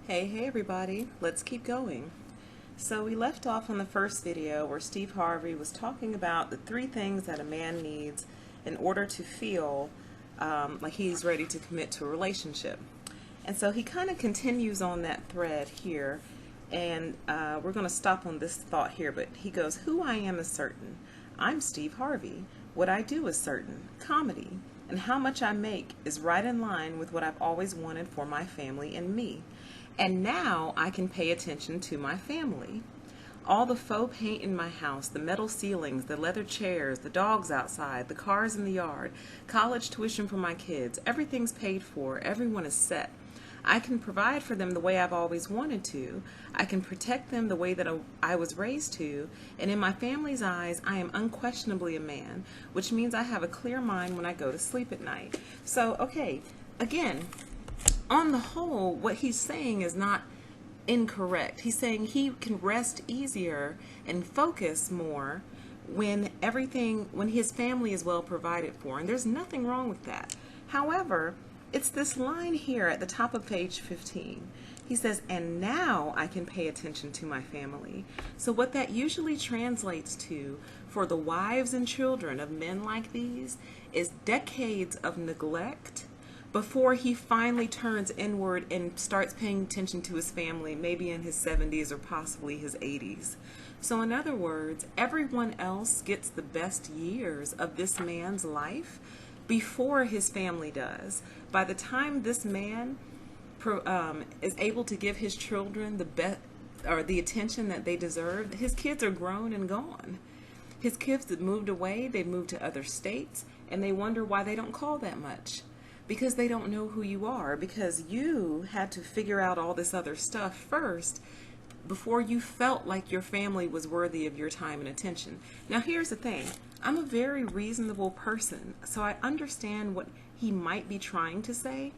Hey everybody, let's keep going. So we left off on the first video where Steve Harvey was talking about the three things that a man needs in order to feel like he's ready to commit to a relationship. And so he kind of continues on that thread here, and we're going to stop on this thought here, but he goes, who I am is certain. I'm Steve Harvey. What I do is certain. Comedy. And how much I make is right in line with what I've always wanted for my family and me. And now I can pay attention to my family. All the faux paint in my house, the metal ceilings, the leather chairs, the dogs outside, the cars in the yard, college tuition for my kids, everything's paid for, everyone is set. I can provide for them the way I've always wanted to. I can protect them the way that I was raised to. And in my family's eyes, I am unquestionably a man, which means I have a clear mind when I go to sleep at night. So, okay, again, on the whole, what he's saying is not incorrect. He's saying he can rest easier and focus more when his family is well provided for. And there's nothing wrong with that. However, it's this line here at the top of page 15. He says, and now I can pay attention to my family. So what that usually translates to for the wives and children of men like these is decades of neglect before he finally turns inward and starts paying attention to his family, maybe in his 70s or possibly his 80s. So in other words, everyone else gets the best years of this man's life before his family does. By the time this man is able to give his children the best or the attention that they deserve, his kids are grown and gone. His kids have moved away, they've moved to other states, and they wonder why they don't call that much. Because they don't know who you are, because you had to figure out all this other stuff first before you felt like your family was worthy of your time and attention. Now here's the thing, I'm a very reasonable person, so I understand what he might be trying to say,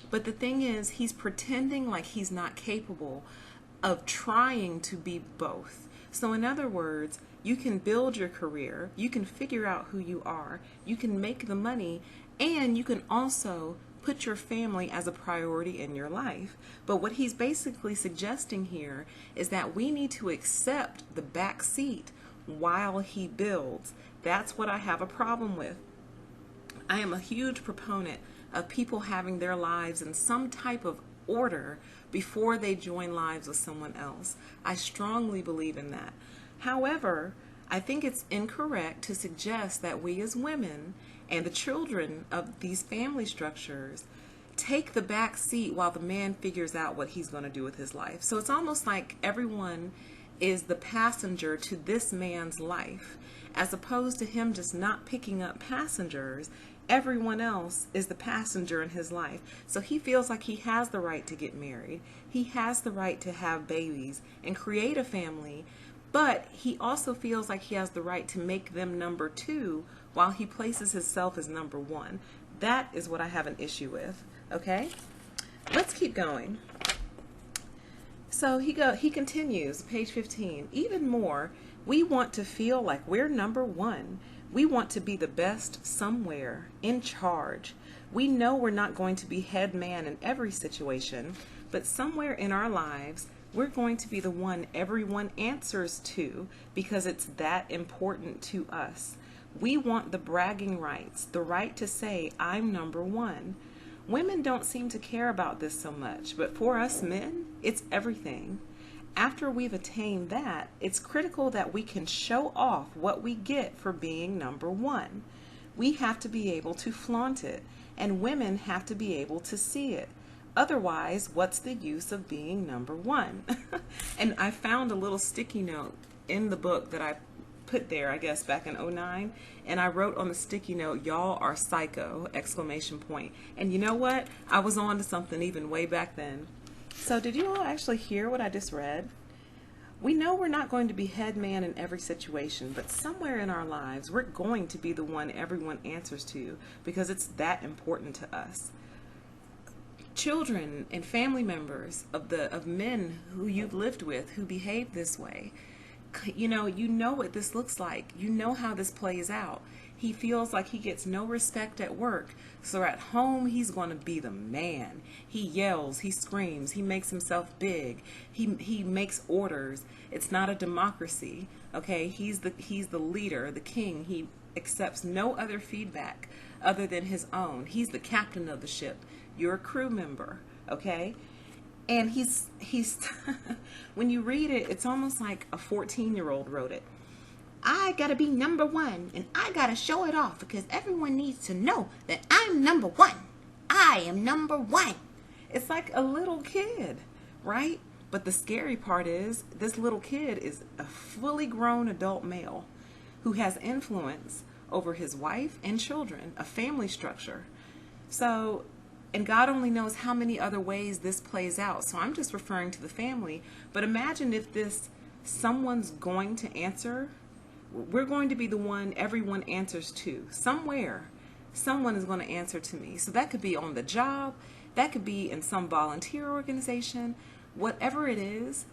but the thing is, he's pretending like he's not capable of trying to be both. So in other words, you can build your career, you can figure out who you are, you can make the money, and you can also put your family as a priority in your life. But what he's basically suggesting here is that we need to accept the back seat while he builds. That's what I have a problem with. I am a huge proponent of people having their lives in some type of order before they join lives with someone else. I strongly believe in that. However, I think it's incorrect to suggest that we as women and the children of these family structures take the back seat while the man figures out what he's going to do with his life. So it's almost like everyone is the passenger to this man's life, as opposed to him just not picking up passengers. Everyone else is the passenger in his life. So he feels like he has the right to get married. He has the right to have babies and create a family. But he also feels like he has the right to make them number two while he places himself as number one. That is what I have an issue with. Okay? Let's keep going. So he continues, page 15. Even more, we want to feel like we're number one. We want to be the best somewhere, in charge. We know we're not going to be head man in every situation, but somewhere in our lives, we're going to be the one everyone answers to because it's that important to us. We want the bragging rights, the right to say, I'm number one. Women don't seem to care about this so much, but for us men, it's everything. After we've attained that, it's critical that we can show off what we get for being number one. We have to be able to flaunt it, and women have to be able to see it. Otherwise, what's the use of being number one? And I found a little sticky note in the book that I put there, I guess, back in '09, and I wrote on the sticky note, y'all are psycho, exclamation point. And you know what? I was on to something even way back then. So did you all actually hear what I just read? We know we're not going to be head man in every situation, but somewhere in our lives, we're going to be the one everyone answers to because it's that important to us. Children and family members of men who you've lived with who behave this way, you know what this looks like. You know how this plays out. He feels like he gets no respect at work. So at home, he's going to be the man. He yells, he screams, he makes himself big. He makes orders. It's not a democracy. Okay, he's the leader, the king. He accepts no other feedback other than his own. He's the captain of the ship. You're a crew member, okay? And he's when you read it, it's almost like a 14-year-old wrote it. I gotta be number one, and I gotta show it off because everyone needs to know that I'm number one. I am number one. It's like a little kid, right? But the scary part is this little kid is a fully grown adult male who has influence over his wife and children, a family structure. So, and God only knows how many other ways this plays out. So I'm just referring to the family. But imagine if someone's going to answer. We're going to be the one everyone answers to. Somewhere, someone is going to answer to me. So that could be on the job. That could be in some volunteer organization. Whatever it is,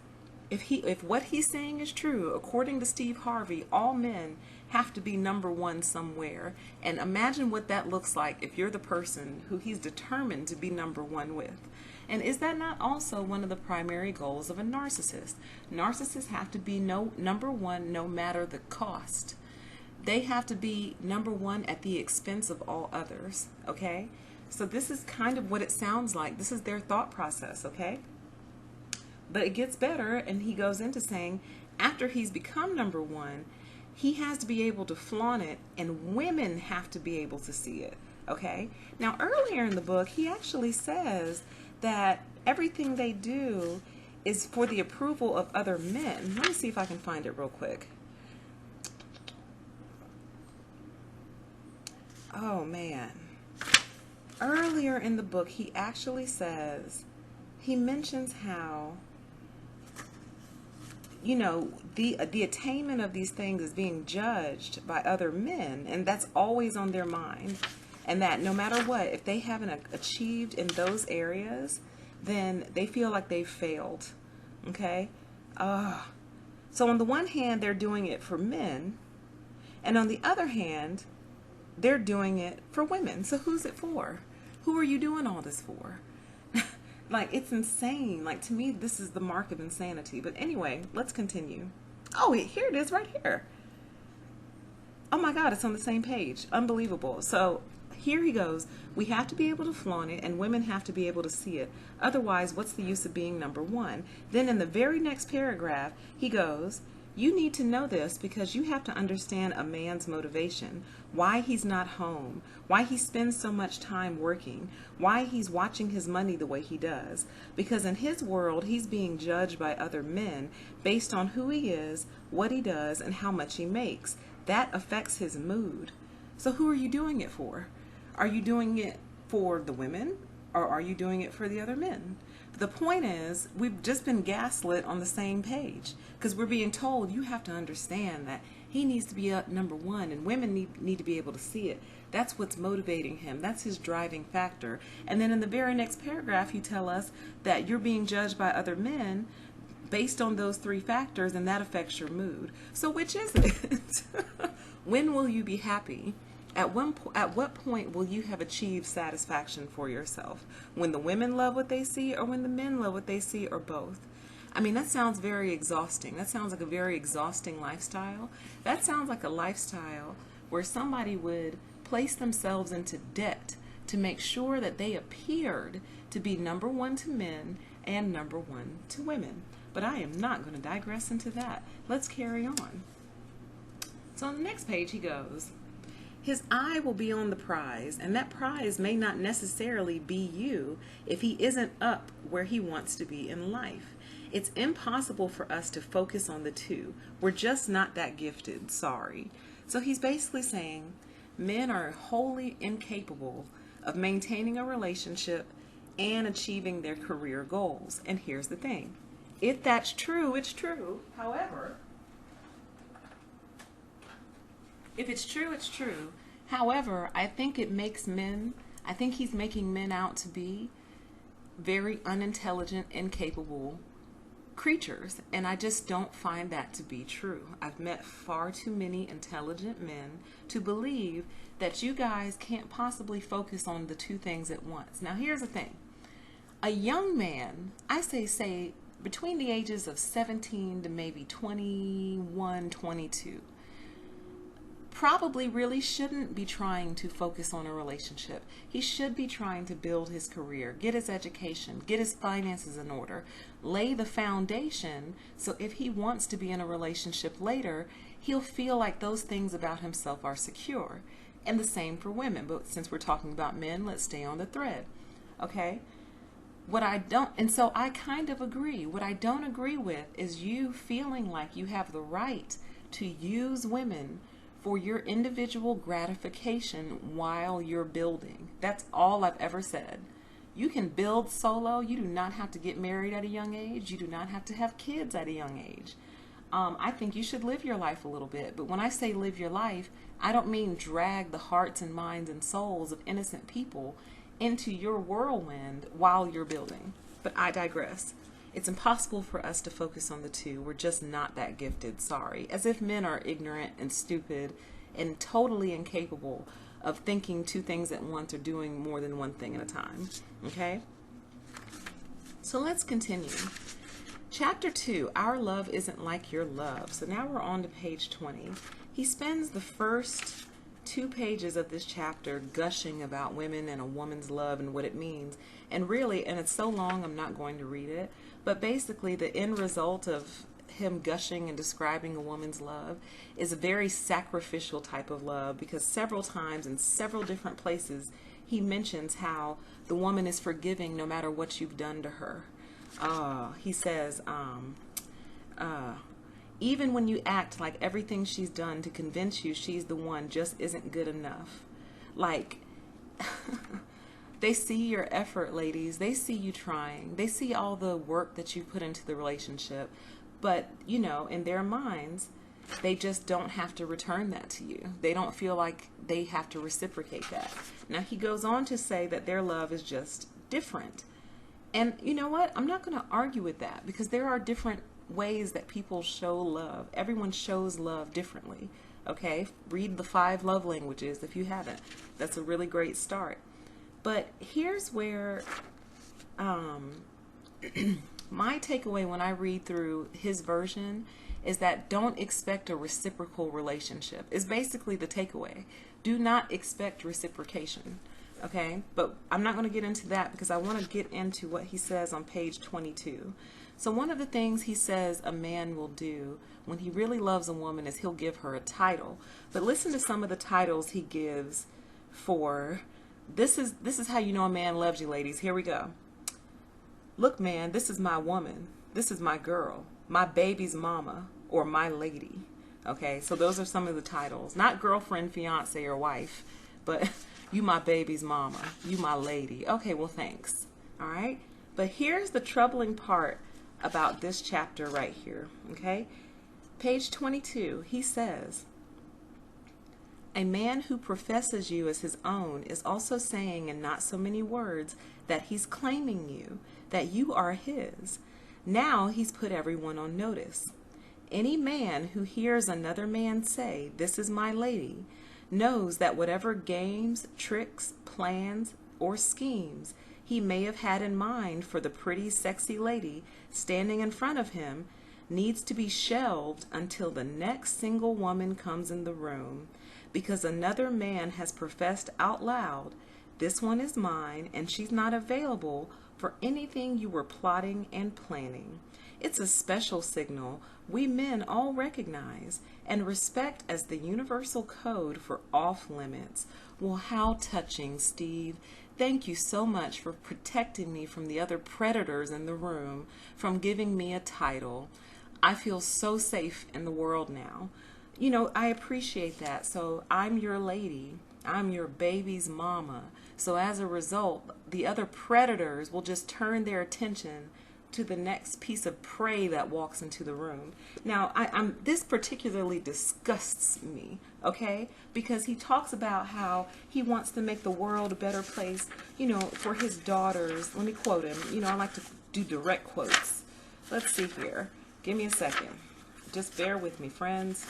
if what he's saying is true, according to Steve Harvey, all men have to be number one somewhere. And imagine what that looks like if you're the person who he's determined to be number one with. And is that not also one of the primary goals of a narcissist? Narcissists have to be number one no matter the cost. They have to be number one at the expense of all others, okay? So this is kind of what it sounds like. This is their thought process, okay? But it gets better, and he goes into saying after he's become number one, he has to be able to flaunt it, and women have to be able to see it, okay? Now, earlier in the book, he actually says that everything they do is for the approval of other men. Let me see if I can find it real quick. Oh, man. Earlier in the book, he actually says, he mentions how, you know, the attainment of these things is being judged by other men, and that's always on their mind. And that no matter what, if they haven't achieved in those areas, then they feel like they've failed. Okay? So on the one hand, they're doing it for men. And on the other hand, they're doing it for women. So who's it for? Who are you doing all this for? Like, it's insane. Like, to me, this is the mark of insanity. But anyway, let's continue. Oh, here it is right here. Oh my God, it's on the same page. Unbelievable. So here he goes. We have to be able to flaunt it, and women have to be able to see it. Otherwise, what's the use of being number one? Then in the very next paragraph, he goes, you need to know this because you have to understand a man's motivation, why he's not home, why he spends so much time working, why he's watching his money the way he does. Because in his world, he's being judged by other men based on who he is, what he does, and how much he makes. That affects his mood. So who are you doing it for? Are you doing it for the women, or are you doing it for the other men? The point is, we've just been gaslit on the same page because we're being told you have to understand that he needs to be up number one, and women need to be able to see it. That's what's motivating him. That's his driving factor. And then in the very next paragraph, you tell us that you're being judged by other men based on those three factors, and that affects your mood. So which is it? When will you be happy? At what point will you have achieved satisfaction for yourself? When the women love what they see, or when the men love what they see, or both? I mean, that sounds very exhausting. That sounds like a very exhausting lifestyle. That sounds like a lifestyle where somebody would place themselves into debt to make sure that they appeared to be number one to men and number one to women. But I am not going to digress into that. Let's carry on. So on the next page he goes, his eye will be on the prize, and that prize may not necessarily be you if he isn't up where he wants to be in life. It's impossible for us to focus on the two. We're just not that gifted, sorry. So he's basically saying men are wholly incapable of maintaining a relationship and achieving their career goals. And here's the thing. If that's true, it's true. However, if it's true, it's true. However, I think he's making men out to be very unintelligent, incapable creatures, and I just don't find that to be true. I've met far too many intelligent men to believe that you guys can't possibly focus on the two things at once. Now, here's the thing. A young man, I say between the ages of 17 to maybe 21, 22, probably really shouldn't be trying to focus on a relationship. He should be trying to build his career, get his education, get his finances in order, lay the foundation so if he wants to be in a relationship later, he'll feel like those things about himself are secure. And the same for women, but since we're talking about men, let's stay on the thread. Okay? And so I kind of agree. What I don't agree with is you feeling like you have the right to use women for your individual gratification while you're building. That's all I've ever said. You can build solo. You do not have to get married at a young age. You do not have to have kids at a young age. I think you should live your life a little bit. But when I say live your life, I don't mean drag the hearts and minds and souls of innocent people into your whirlwind while you're building. But I digress. It's impossible for us to focus on the two. We're just not that gifted, sorry. As if men are ignorant and stupid and totally incapable of thinking two things at once or doing more than one thing at a time. Okay? So let's continue. Chapter 2, Our Love Isn't Like Your Love. So now we're on to page 20. He spends the first 2 pages of this chapter gushing about women and a woman's love and what it means. And really, and it's so long I'm not going to read it, but basically the end result of him gushing and describing a woman's love is a very sacrificial type of love, because several times in several different places he mentions how the woman is forgiving no matter what you've done to her. He says, even when you act like everything she's done to convince you she's the one just isn't good enough. Like, they see your effort, ladies. They see you trying. They see all the work that you put into the relationship. But, you know, in their minds, they just don't have to return that to you. They don't feel like they have to reciprocate that. Now, he goes on to say that their love is just different. And you know what? I'm not going to argue with that, because there are different ways that people show love. Everyone shows love differently. Okay? Read the 5 love languages if you haven't. That's a really great start. But here's where my takeaway when I read through his version is that don't expect a reciprocal relationship. Is basically the takeaway. Do not expect reciprocation. Okay? But I'm not going to get into that because I want to get into what he says on page 22. So one of the things he says a man will do when he really loves a woman is he'll give her a title. But listen to some of the titles he gives for this is how you know a man loves you, ladies. Here we go. Look, man, this is my woman. This is my girl, my baby's mama, or my lady. Okay, so those are some of the titles. Not girlfriend, fiance, or wife, but you my baby's mama, you my lady. Okay, well, thanks. All right, but here's the troubling part about this chapter right here. Okay, page 22, he says, a man who professes you as his own is also saying in not so many words that he's claiming you, that you are his. Now he's put everyone on notice. Any man who hears another man say, this is my lady, knows that whatever games, tricks, plans, or schemes he may have had in mind for the pretty, sexy lady standing in front of him needs to be shelved until the next single woman comes in the room, because another man has professed out loud, this one is mine, and she's not available for anything you were plotting and planning. It's a special signal we men all recognize and respect as the universal code for off limits. Well, how touching, Steve. Thank you so much for protecting me from the other predators in the room, from giving me a title. I feel so safe in the world now. You know, I appreciate that. So I'm your lady. I'm your baby's mama. So as a result, the other predators will just turn their attention to the next piece of prey that walks into the room. Now, this particularly disgusts me, okay? Because he talks about how he wants to make the world a better place, you know, for his daughters. Let me quote him. You know, I like to do direct quotes. Let's see here. Give me a second. Just bear with me, friends.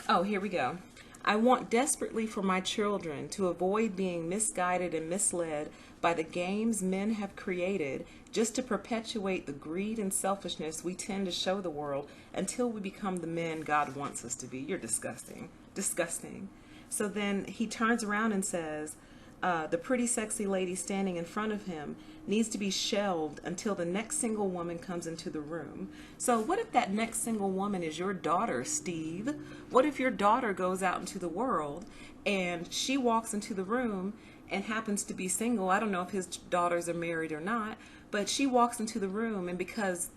Oh, here we go. I want desperately for my children to avoid being misguided and misled by the games men have created just to perpetuate the greed and selfishness we tend to show the world until we become the men God wants us to be. You're disgusting. Disgusting. So then he turns around and says, the pretty sexy lady standing in front of him needs to be shelved until the next single woman comes into the room. So what if that next single woman is your daughter, Steve? What if your daughter goes out into the world and she walks into the room and happens to be single? I don't know if his daughters are married or not, but she walks into the room, and because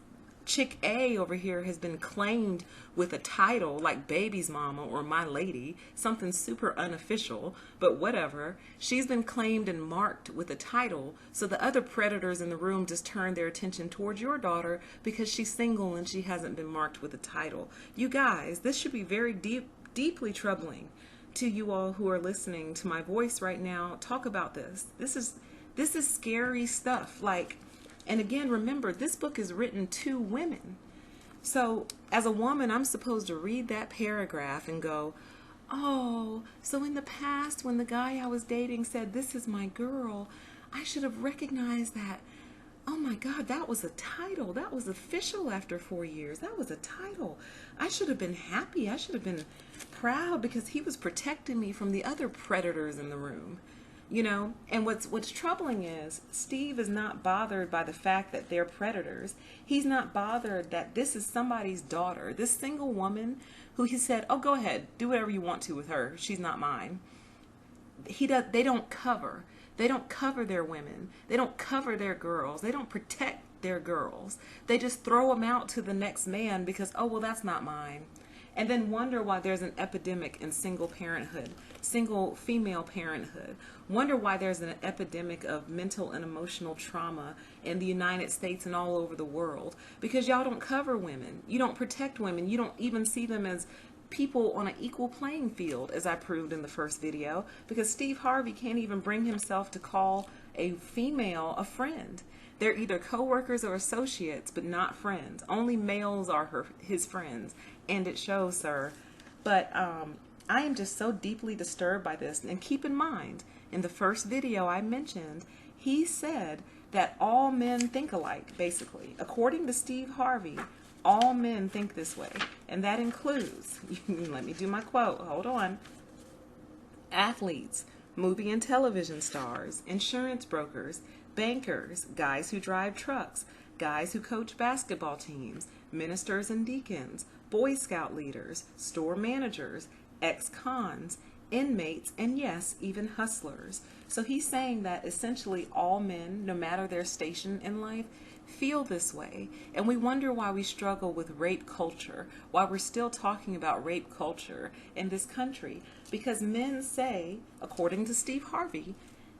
Chick A over here has been claimed with a title like baby's mama or my lady, something super unofficial, but whatever. She's been claimed and marked with a title, so the other predators in the room just turn their attention towards your daughter because she's single and she hasn't been marked with a title. You guys, this should be very deeply troubling to you all who are listening to my voice right now. Talk about this. This is scary stuff. Like, and again, remember, this book is written to women. So as a woman, I'm supposed to read that paragraph and go, oh, so in the past when the guy I was dating said, this is my girl, I should have recognized that. Oh my God, that was a title. That was official after 4 years. That was a title. I should have been happy. I should have been proud because he was protecting me from the other predators in the room. You know, and what's troubling is Steve is not bothered by the fact that they're predators. He's not bothered that this is somebody's daughter, this single woman who he said, oh, go ahead, do whatever you want to with her. She's not mine. They don't cover. They don't cover their women. They don't cover their girls. They don't protect their girls. They just throw them out to the next man because, oh, well, that's not mine. And then wonder why there's an epidemic in single parenthood, single female parenthood. Wonder why there's an epidemic of mental and emotional trauma in the United States and all over the world. Because y'all don't cover women. You don't protect women. You don't even see them as people on an equal playing field, as I proved in the first video. Because Steve Harvey can't even bring himself to call a female a friend. They're either co-workers or associates, but not friends. Only males are his friends. And it shows, sir. But I am just so deeply disturbed by this. And keep in mind, in the first video I mentioned, he said that all men think alike, basically. According to Steve Harvey, all men think this way. And that includes, let me do my quote, hold on, athletes, movie and television stars, insurance brokers, bankers, guys who drive trucks, guys who coach basketball teams, ministers and deacons, Boy Scout leaders, store managers, ex-cons, inmates, and yes, even hustlers. So he's saying that essentially all men, no matter their station in life, feel this way. And we wonder why we struggle with rape culture, why we're still talking about rape culture in this country. Because men say, according to Steve Harvey,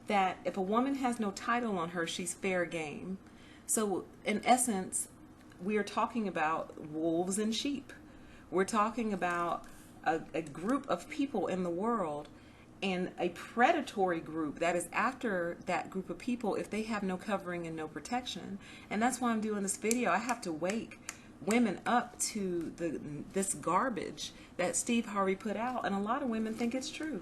that if a woman has no title on her, she's fair game. So in essence, we are talking about wolves and sheep. We're talking about a group of people in the world and a predatory group that is after that group of people if they have no covering and no protection. And that's why I'm doing this video. I have to wake women up to this garbage that Steve Harvey put out, and a lot of women think it's true.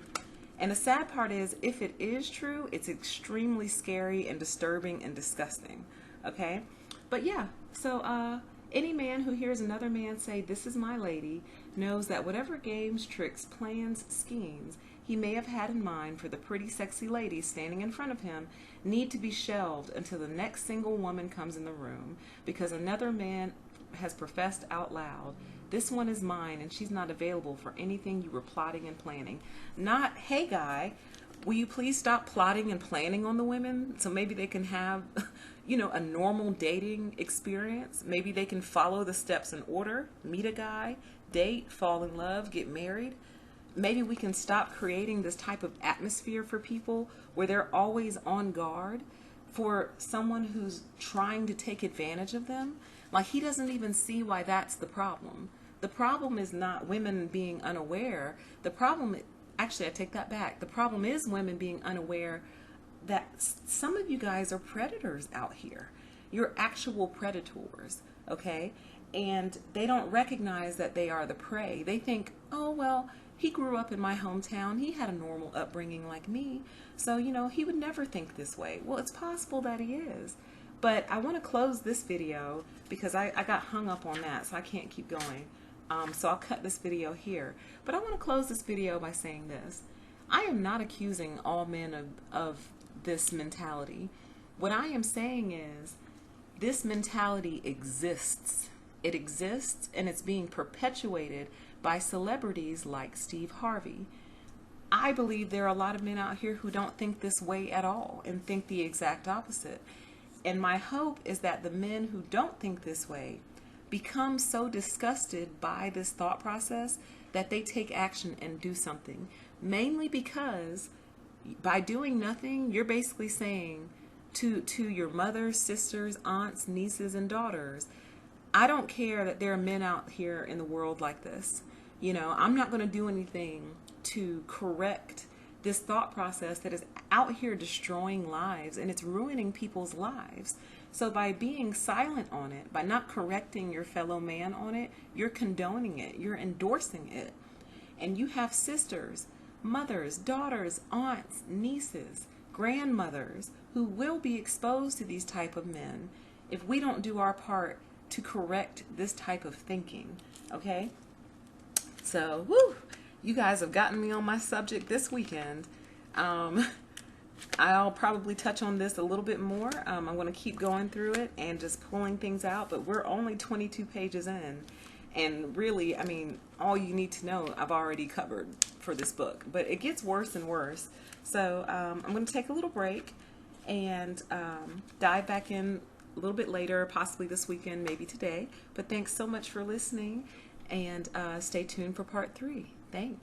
And the sad part is, if it is true, it's extremely scary and disturbing and disgusting. Okay? But yeah, so any man who hears another man say, this is my lady, knows that whatever games, tricks, plans, schemes he may have had in mind for the pretty sexy lady standing in front of him need to be shelved until the next single woman comes in the room, because another man has professed out loud, this one is mine and she's not available for anything you were plotting and planning. Not, hey guy, will you please stop plotting and planning on the women so maybe they can have, you know, a normal dating experience? Maybe they can follow the steps in order, meet a guy, date, fall in love, get married. Maybe we can stop creating this type of atmosphere for people where they're always on guard for someone who's trying to take advantage of them. Like, he doesn't even see why that's the problem. The problem is not women being unaware. The problem, actually, I take that back. The problem is women being unaware that some of you guys are predators out here. You're actual predators, okay? And they don't recognize that they are the prey. They think, oh, well, he grew up in my hometown. He had a normal upbringing like me. So, you know, he would never think this way. Well, it's possible that he is. But I want to close this video because I got hung up on that, so I can't keep going. So I'll cut this video here. But I want to close this video by saying this. I am not accusing all men of this mentality. What I am saying is this mentality exists. It exists, and it's being perpetuated by celebrities like Steve Harvey. I believe there are a lot of men out here who don't think this way at all and think the exact opposite. And my hope is that the men who don't think this way become so disgusted by this thought process that they take action and do something. Mainly because by doing nothing, you're basically saying to your mothers, sisters, aunts, nieces, and daughters, I don't care that there are men out here in the world like this. You know, I'm not going to do anything to correct this thought process that is out here destroying lives, and it's ruining people's lives. So by being silent on it, by not correcting your fellow man on it, you're condoning it, you're endorsing it. And you have sisters, mothers, daughters, aunts, nieces, grandmothers who will be exposed to these type of men if we don't do our part to correct this type of thinking, okay? So, woo, you guys have gotten me on my subject this weekend. I'll probably touch on this a little bit more. I'm going to keep going through it and just pulling things out, but we're only 22 pages in. And really, I mean, all you need to know I've already covered for this book, but it gets worse and worse. So I'm going to take a little break and dive back in a little bit later, possibly this weekend, maybe today. But thanks so much for listening, and stay tuned for part 3. Thanks.